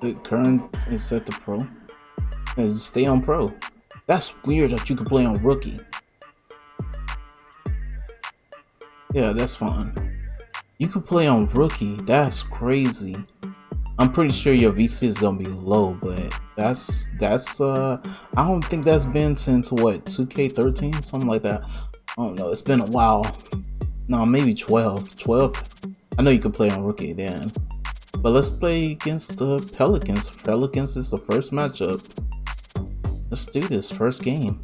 The current is set to pro. And stay on pro. That's weird that you can play on rookie. Yeah, that's fine. You can play on rookie. That's crazy. I'm pretty sure your VC is gonna be low, but that's I don't think that's been since what 2K13, something like that. I don't know. It's been a while. No, maybe 12. 12. I know you can play on rookie then. But let's play against the Pelicans. Pelicans is the first matchup. Let's do this first game.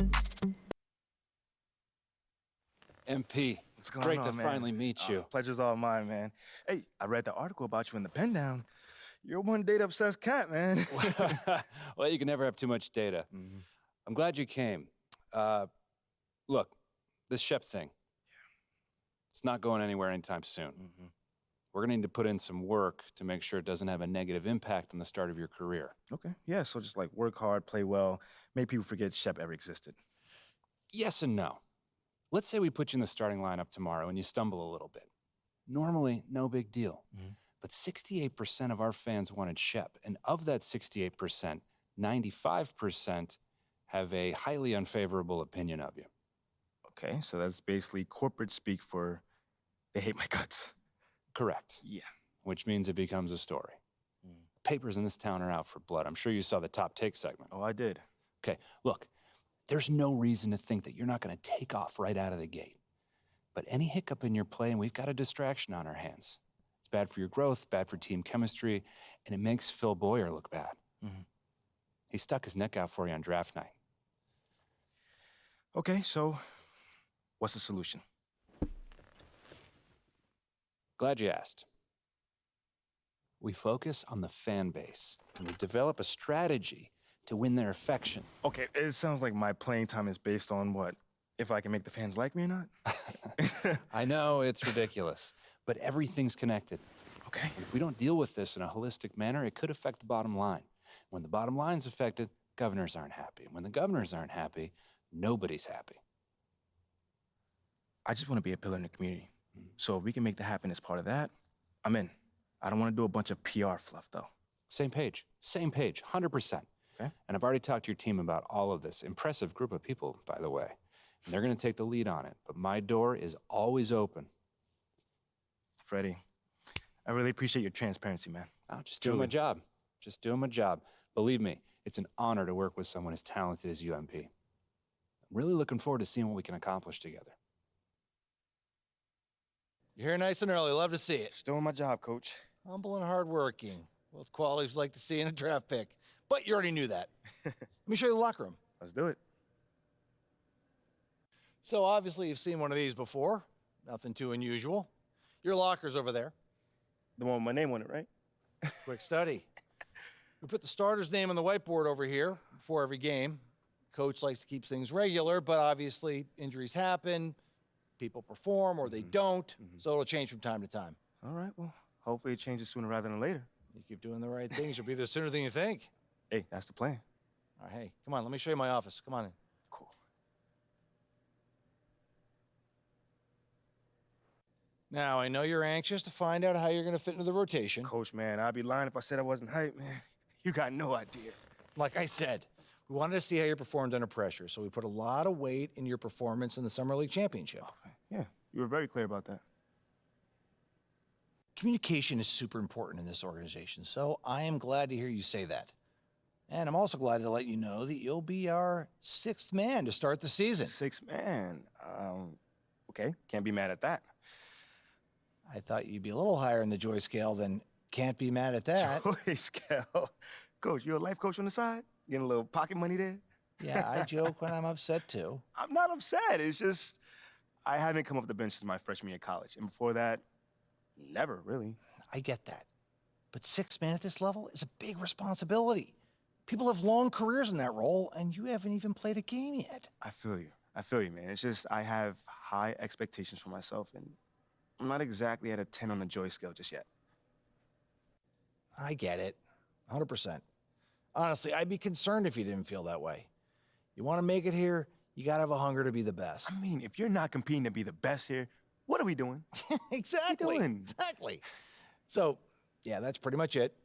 MP, What's going great on, to man? finally meet you. Pleasure's all mine, man. Hey, I read the article about you in the pen down. You're one data-obsessed cat, man. Well, you can never have too much data. I'm glad you came. Look, this Shep thing, it's not going anywhere anytime soon. We're going to need to put in some work to make sure it doesn't have a negative impact on the start of your career. Okay, yeah, so just like work hard, play well, make people forget Shep ever existed. Yes and no. Let's say we put you in the starting lineup tomorrow and you stumble a little bit. Normally, no big deal. But 68% of our fans wanted Shep, and of that 68%, 95% have a highly unfavorable opinion of you. Okay, so that's basically corporate speak for they hate my guts. Correct. Yeah. Which means it becomes a story. Papers in this town are out for blood. I'm sure you saw the top take segment. Oh, I did. Okay, look, there's no reason to think that you're not going to take off right out of the gate. But any hiccup in your play, and we've got a distraction on our hands. It's bad for your growth, bad for team chemistry, and it makes Phil Boyer look bad. He stuck his neck out for you on draft night. Okay, so what's the solution? Glad you asked. We focus on the fan base, and we develop a strategy to win their affection. Okay, it sounds like my playing time is based on what? If I can make the fans like me or not? I know, it's ridiculous, but everything's connected. Okay. If we don't deal with this in a holistic manner, it could affect the bottom line. When the bottom line's affected, governors aren't happy. When the governors aren't happy, nobody's happy. I just want to be a pillar in the community. So if we can make that happen as part of that, I'm in. I don't want to do a bunch of PR fluff, though. Same page, 100%. Okay. And I've already talked to your team about all of this. Impressive group of people, by the way. And they're going to take the lead on it. But my door is always open. Freddie, I really appreciate your transparency, man. I'm just doing my job. Just doing my job. Believe me, it's an honor to work with someone as talented as UMP. I'm really looking forward to seeing what we can accomplish together. You're here nice and early. Love to see it. Just doing my job, Coach. Humble and hardworking. Both qualities we'd like to see in a draft pick. But you already knew that. Let me show you the locker room. Let's do it. So obviously you've seen one of these before. Nothing too unusual. Your locker's over there. The one with my name on it, right? Quick study. We put the starter's name on the whiteboard over here before every game. Coach likes to keep things regular, but obviously injuries happen. People perform or they don't, so it'll change from time to time. All right, well, hopefully it changes sooner rather than later. You keep doing the right things, you'll be there sooner than you think. Hey, that's the plan. All right, hey, come on, let me show you my office. Come on in. Cool. Now, I know you're anxious to find out how you're going to fit into the rotation. Coach, man, I'd be lying if I said I wasn't hyped, man. You got no idea. Like I said, we wanted to see how you performed under pressure, so we put a lot of weight in your performance in the Summer League Championship. Yeah, you were very clear about that. Communication is super important in this organization, so I am glad to hear you say that. And I'm also glad to let you know that you'll be our sixth man to start the season. Sixth man. Okay, can't be mad at that. I thought you'd be a little higher in the joy scale than can't be mad at that. Joy scale. Coach, you a life coach on the side? Getting a little pocket money there? Yeah, I joke when I'm upset too. I'm not upset. It's just I haven't come off the bench since my freshman year of college. And before that, never, really. I get that. But sixth man at this level is a big responsibility. People have long careers in that role, and you haven't even played a game yet. I feel you, man. It's just I have high expectations for myself, and I'm not exactly at a 10 on the joy scale just yet. I get it, 100%. Honestly, I'd be concerned if you didn't feel that way. You want to make it here, you got to have a hunger to be the best. I mean, if you're not competing to be the best here, what are we doing? Exactly. What are you doing? Exactly. So, yeah, that's pretty much it.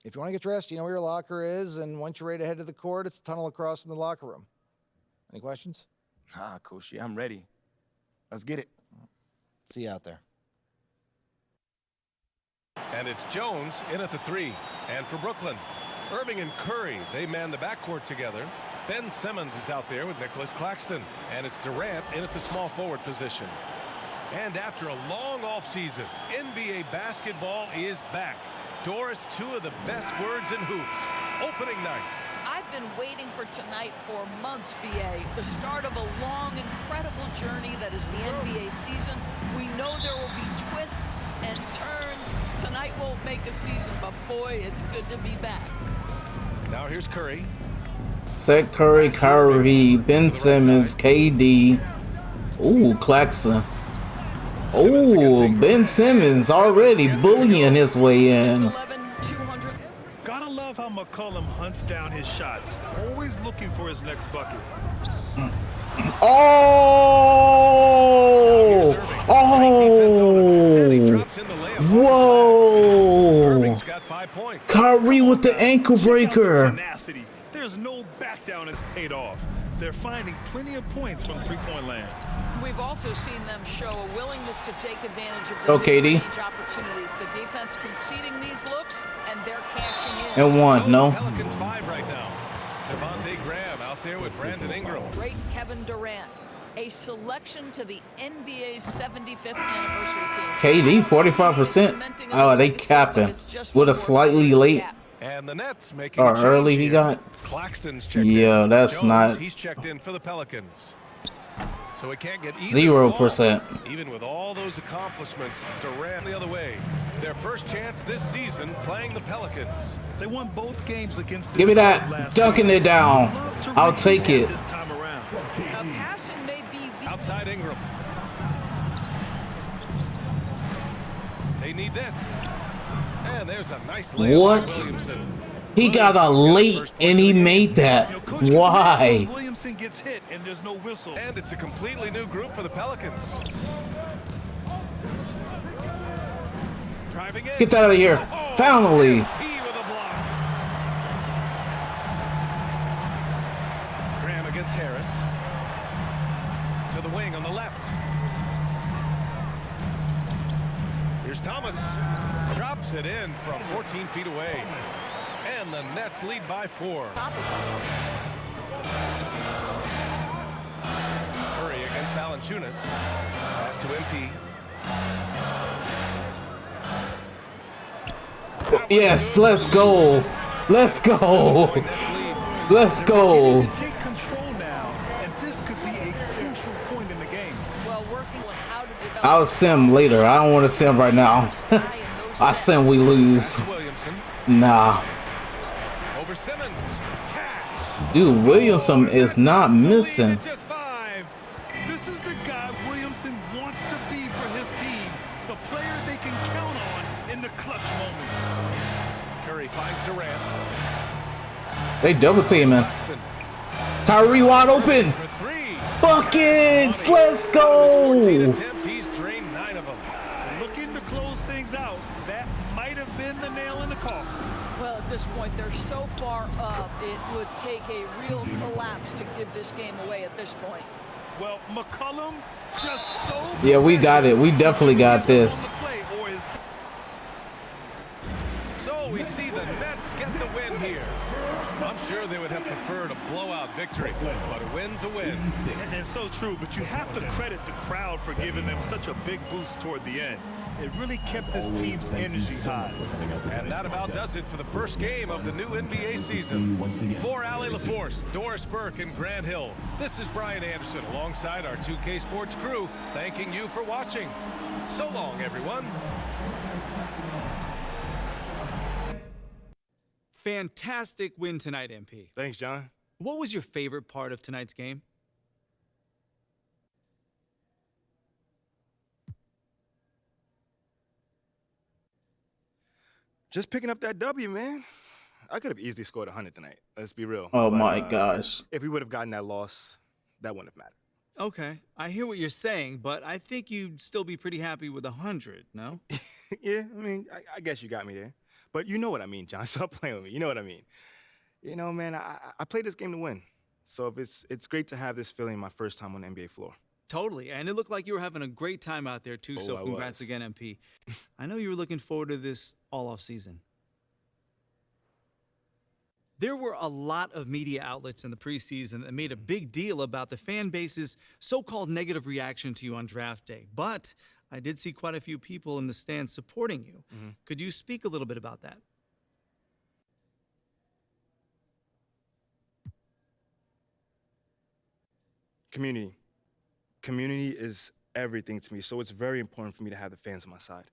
If you want to get dressed, you know where your locker is, and once you're ready to head to the court, it's the tunnel across from the locker room. Any questions? Ah, Coach, yeah, I'm ready. Let's get it. See you out there. And it's Jones in at the 3. And for Brooklyn, Irving and Curry, they man the backcourt together. Ben Simmons is out there with Nicholas Claxton. And it's Durant in at the small forward position. And after a long offseason, NBA basketball is back. Doris, 2 of the best words in hoops. Opening night. I've been waiting for tonight for months, BA. The start of a long, incredible journey that is the NBA season. We know there will be twists and turns. Tonight won't make a season, but boy, it's good to be back. Now here's Curry. Seth Curry, Kyrie, Ben Simmons, KD. Ooh, Claxton. Ooh, Ben Simmons already bullying his way in. 200. Gotta love how McCollum hunts down his shots, always looking for his next bucket. Oh! Oh! Whoa! Kyrie with the ankle breaker. Tenacity. There's no back down. It's paid off. They're finding plenty of points from three-point land. We've also seen them show a willingness to take advantage of the KD. mid-range opportunities. The defense conceding these looks, and they're cashing in. And one, no. Pelicans 5 right now. Devontae Graham out there with Brandon Ingram. Great Kevin Durant, a selection to the NBA's 75th anniversary team. KD 45%. Oh, they capping with a slightly late And the Nets making or a change early he here. got. Claxton's checked Yeah, in. that's Jones, not- He's checked in for the Pelicans. So he can't get either 0%. ball. Even with all those accomplishments, Durant the other way. Their first chance this season playing the Pelicans. They won both games against this Give me club that, last dunking season. it down. Love to I'll repeat take that it. this time around. Passing may be the Outside Ingram. They need this. And there's a nice layup. What? by Williamson. He got a late and he made that. You know, Coach gets Why? mad when Williamson gets hit and there's no whistle. And it's a completely new group for the Pelicans. Driving in. Get that out of here. Finally. He with a block. Graham against Harris. To the wing on the left. Here's Thomas. Drops it in from 14 feet away. And the Nets lead by 4. Curry against Valanciunas. Pass to MP. Yes, let's go. Let's go. Let's go. You take control now, and this could be a crucial point in the game. well working on how to develop. I'll sim later. I don't want to sim right now. I sim we lose. Williamson Nah. over Simmons. Cash. Dude, Williamson is not missing. Just 5. This is the guy Williamson wants to be for his team, the player they can count on in the clutch moments. Curry finds Durant. They double teaming. Claxton Kyrie wide open. for 3. Buckets. Let's 14 go. attempts. He's drained 9 of them. Looking to close things out, that might have been the nail in the coffin. Well, at this point, they're so far up, it would take a real collapse to give this game away at this point. Well, McCollum just so. Yeah, we got it. We definitely got this. So we see the Nets get the win here. I'm sure they would have preferred a blowout victory, but a win's a win. And so true, but you have to credit the crowd for giving them such a big boost toward the end. It really kept this team's energy high. And that about does it for the first game of the new NBA season. For Allie LaForce, Doris Burke, and Grant Hill, this is Brian Anderson alongside our 2K Sports crew, thanking you for watching. So long, everyone. Fantastic win tonight, MP. Thanks, John. What was your favorite part of tonight's game? Just picking up that W, man. I could have easily scored 100 tonight. Let's be real. Oh But, my gosh. If we would have gotten that loss, that wouldn't have mattered. Okay, I hear what you're saying, but I think you'd still be pretty happy with 100, no? Yeah, I mean, I guess you got me there. But you know what I mean, John. Stop playing with me. You know what I mean. You know, man, I played this game to win. So if it's great to have this feeling my first time on the NBA floor. Totally. And it looked like you were having a great time out there, too. So I congrats was. again, MP. I know you were looking forward to this all off season. There were a lot of media outlets in the preseason that made a big deal about the fan base's so-called negative reaction to you on draft day. But I did see quite a few people in the stands supporting you. Could you speak a little bit about that? Community. Community is everything to me, so it's very important for me to have the fans on my side.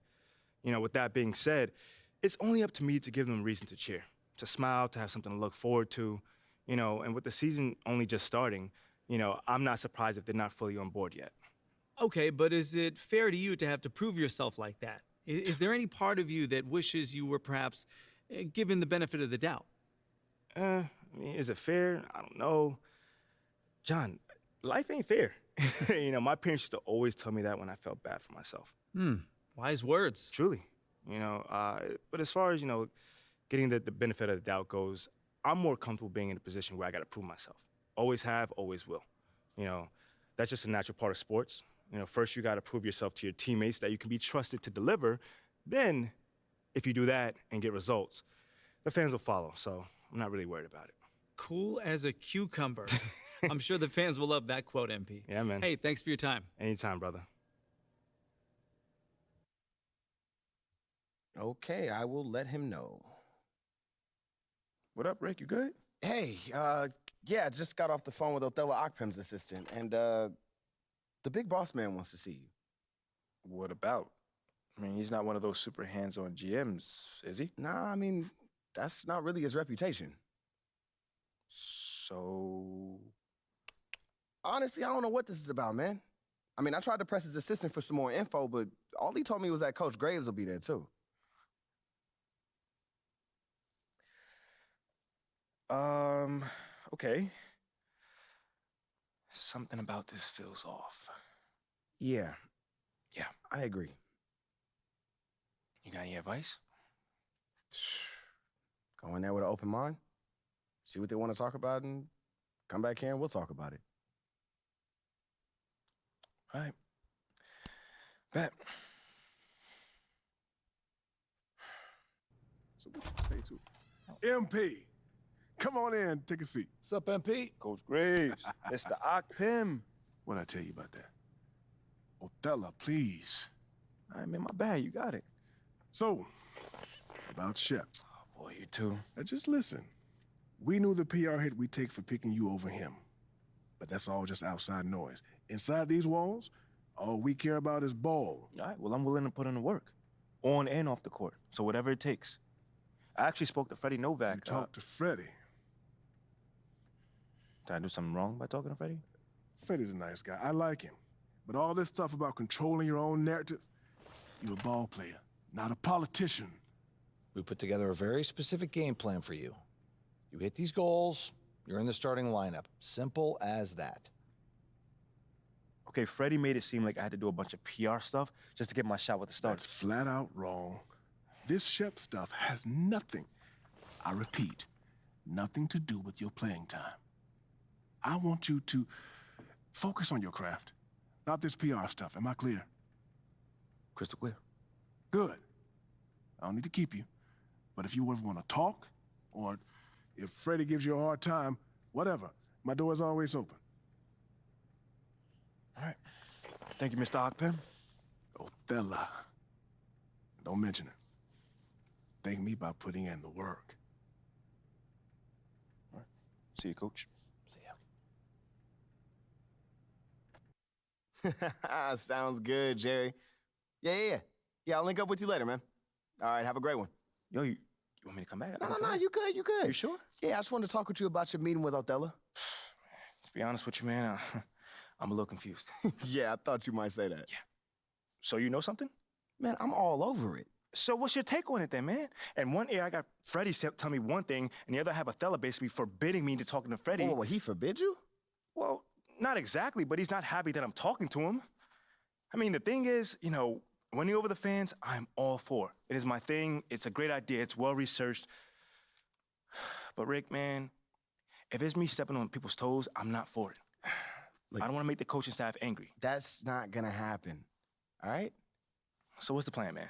You know, with that being said, it's only up to me to give them a reason to cheer, to smile, to have something to look forward to, you know, and with the season only just starting, you know, I'm not surprised if they're not fully on board yet. Okay, but is it fair to you to have to prove yourself like that? Is there any part of you that wishes you were perhaps given the benefit of the doubt? I mean, is it fair? I don't know. John, life ain't fair. You know, my parents used to always tell me that when I felt bad for myself. Wise words. Truly. You know, but as far as, you know, getting the benefit of the doubt goes, I'm more comfortable being in a position where I got to prove myself. Always have, always will. You know, that's just a natural part of sports. You know, first you got to prove yourself to your teammates that you can be trusted to deliver. Then, if you do that and get results, the fans will follow. So I'm not really worried about it. Cool as a cucumber. I'm sure the fans will love that quote, MP. Yeah, man. Hey, thanks for your time. Anytime, brother. Okay, I will let him know. What up, Rick? You good? Hey, yeah, just got off the phone with Othella Akpem's assistant, and the big boss man wants to see you. What about? I mean, he's not one of those super hands-on GMs, is he? Nah, I mean, that's not really his reputation. So... Honestly, I don't know what this is about, man. I mean, I tried to press his assistant for some more info, but all he told me was that Coach Graves will be there, too. Okay. Something about this feels off. Yeah. Yeah. I agree. You got any advice? Go in there with an open mind, see what they want to talk about, and come back here and we'll talk about it. All right. Bet. So what you say to MP? Come on in, take a seat. What's up, MP? Coach Graves, Mr. Akpem. What'd I tell you about that? Othella, please. All right, man, my bad. You got it. So, about Shep. Oh, boy, you too. Now just listen. We knew the PR hit we'd take for picking you over him. But that's all just outside noise. Inside these walls, all we care about is ball. All right, well, I'm willing to put in the work, on and off the court, so whatever it takes. I actually spoke to Freddie Novak. You talked to Freddie. Did I do something wrong by talking to Freddie? Freddie's a nice guy. I like him. But all this stuff about controlling your own narrative, you're a ball player, not a politician. We put together a very specific game plan for you. You hit these goals, you're in the starting lineup. Simple as that. Okay, Freddie made it seem like I had to do a bunch of PR stuff just to get my shot with the Stars. That's flat out wrong. This Shep stuff has nothing, I repeat, nothing to do with your playing time. I want you to focus on your craft, not this PR stuff. Am I clear? Crystal clear. Good. I don't need to keep you. But if you ever want to talk, or if Freddie gives you a hard time, whatever, my door is always open. All right. Thank you, Mr. Akpem. Othella. Don't mention it. Thank me by putting in the work. All right. See you, Coach. See ya. Sounds good, Jerry. Yeah, I'll link up with you later, man. All right, have a great one. Yo, you want me to come back? No, you good, you good. You sure? Yeah, I just wanted to talk with you about your meeting with Othella. To be honest with you, man, I'm a little confused. Yeah, I thought you might say that. Yeah. So you know something? Man, I'm all over it. So what's your take on it then, man? And one ear I got Freddie tell me one thing, and the other I have Othella basically forbidding me to talking to Freddie. Oh, well, he forbid you? Well, not exactly, but he's not happy that I'm talking to him. I mean, the thing is, you know, winning over the fans, I'm all for. It is my thing. It's a great idea. It's well-researched. But Rick, man, if it's me stepping on people's toes, I'm not for it. Look, I don't want to make the coaching staff angry. That's not gonna happen, all right? So what's the plan, man?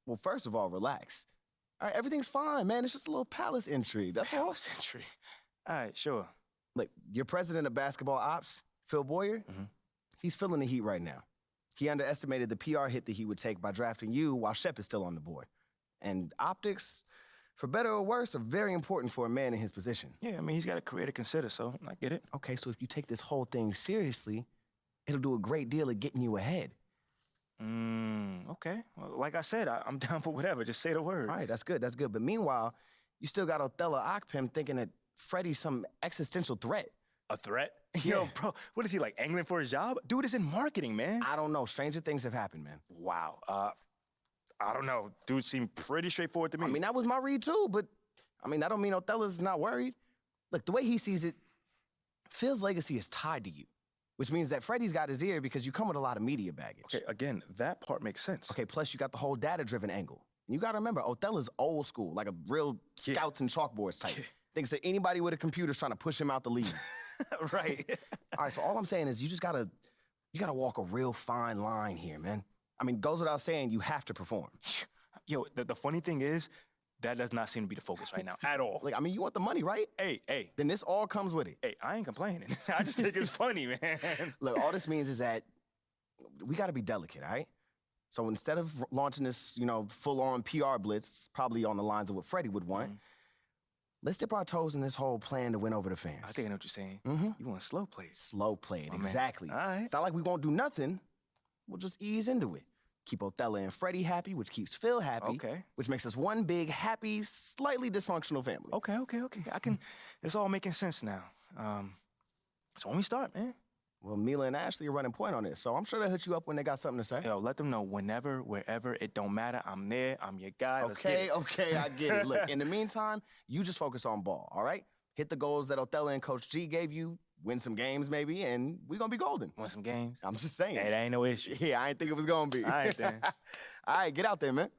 Well, first of all, relax. All right, everything's fine, man. It's just a little palace intrigue. That's all. Palace entry. All right, sure. Look, your president of basketball ops, Phil Boyer, he's feeling the heat right now. He underestimated the PR hit that he would take by drafting you while Shep is still on the board. And optics, for better or worse, are very important for a man in his position. Yeah, I mean, he's got a career to consider, so I get it. Okay, so if you take this whole thing seriously, it'll do a great deal of getting you ahead. Okay. Well, like I said, I'm down for whatever. Just say the word. All right, that's good, that's good. But meanwhile, you still got Othella Akpem thinking that Freddie's some existential threat. A threat? Yeah. Yo, bro, what is he, like, angling for a job? Dude is in marketing, man. I don't know. Stranger things have happened, man. Wow. I don't know. Dude seemed pretty straightforward to me. I mean, that was my read too, but I mean, that don't mean Othella's not worried. Look, the way he sees it, Phil's legacy is tied to you, which means that Freddie's got his ear because you come with a lot of media baggage. Okay, again, that part makes sense. Okay, plus you got the whole data-driven angle. And you gotta remember, Othella's old school, like a real scouts and chalkboards type. Thinks that anybody with a computer's trying to push him out the league. Right. All right, so all I'm saying is you gotta walk a real fine line here, man. I mean, goes without saying, you have to perform. Yo, the funny thing is, that does not seem to be the focus right now at all. Like, I mean, you want the money, right? Hey. Then this all comes with it. Hey, I ain't complaining. I just think it's funny, man. Look, all this means is that we gotta be delicate, all right? So instead of launching this, full-on PR blitz, probably on the lines of what Freddie would want, let's dip our toes in this whole plan to win over the fans. I think I know what you're saying. You want slow plays. Slow play it, Oh, man. exactly. All right. It's not like we won't do nothing. We'll just ease into it. Keep Othella and Freddie happy, which keeps Phil happy. Okay. Which makes us one big, happy, slightly dysfunctional family. Okay. It's all making sense now. So when we start, man. Well, Mila and Ashley are running point on this, so I'm sure they'll hit you up when they got something to say. Yo, let them know whenever, wherever, it don't matter. I'm there. I'm your guy. Let's get it. Okay, I get it. Look, in the meantime, you just focus on ball, all right? Hit the goals that Othella and Coach G gave you, win some games maybe, and we're gonna be golden. Want some games? I'm just saying. Hey, that ain't no issue. Yeah, I didn't think it was gonna be. All right, then. All right, get out there, man.